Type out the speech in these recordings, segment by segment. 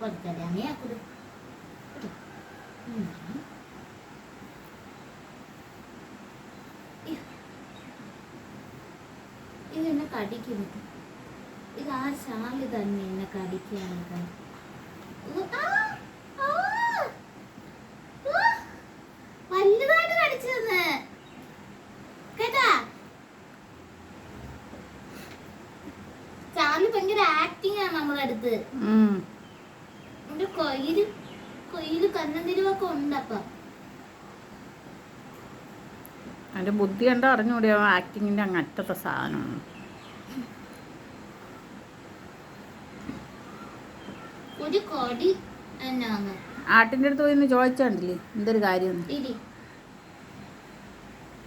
കൊടുക്കല്ലേ അങ്ങനെയാ കൊടു ഇതെന്നെ കടിക്കുന്നു. ഇത് ആ ശാലി തന്നെ എന്നെ കടിക്കുകയാണ്. വലുതായിട്ട് കടിച്ചതെന്ന് കേട്ടാ. ചാർലി ഭയങ്കര ആക്ടിങ് ആണ് നമ്മുടെ അടുത്ത്. എന്റെ കൊയില് കന്നന്തിരിവൊക്കെ ഉണ്ടപ്പ. അതിന്റെ ബുദ്ധി കണ്ടോ അറിഞ്ഞൂടി. ആക്ടിങ്ങിന്റെ അങ്ങറ്റത്തെ സാധനമാണ്. ഒരു കൊടി എന്നാന്ന് ആട്ടിന്റെ അടുത്ത് പോയി ചോദിച്ചാണ്ടില്ലേ എന്തൊരു കാര്യം.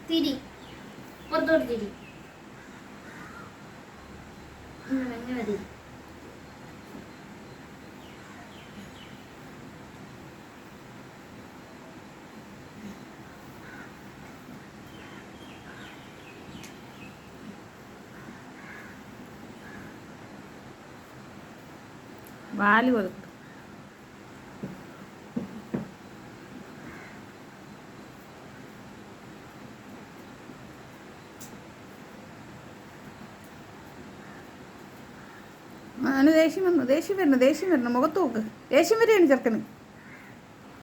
തിരി പുറത്തോട്ട് തിരി. മതി. വാല് കൊടുത്തു. അവന് ദേഷ്യം വന്നു മുഖത്ത് നോക്ക്. ദേഷ്യം വരികയാണ് ചെറുക്കന്.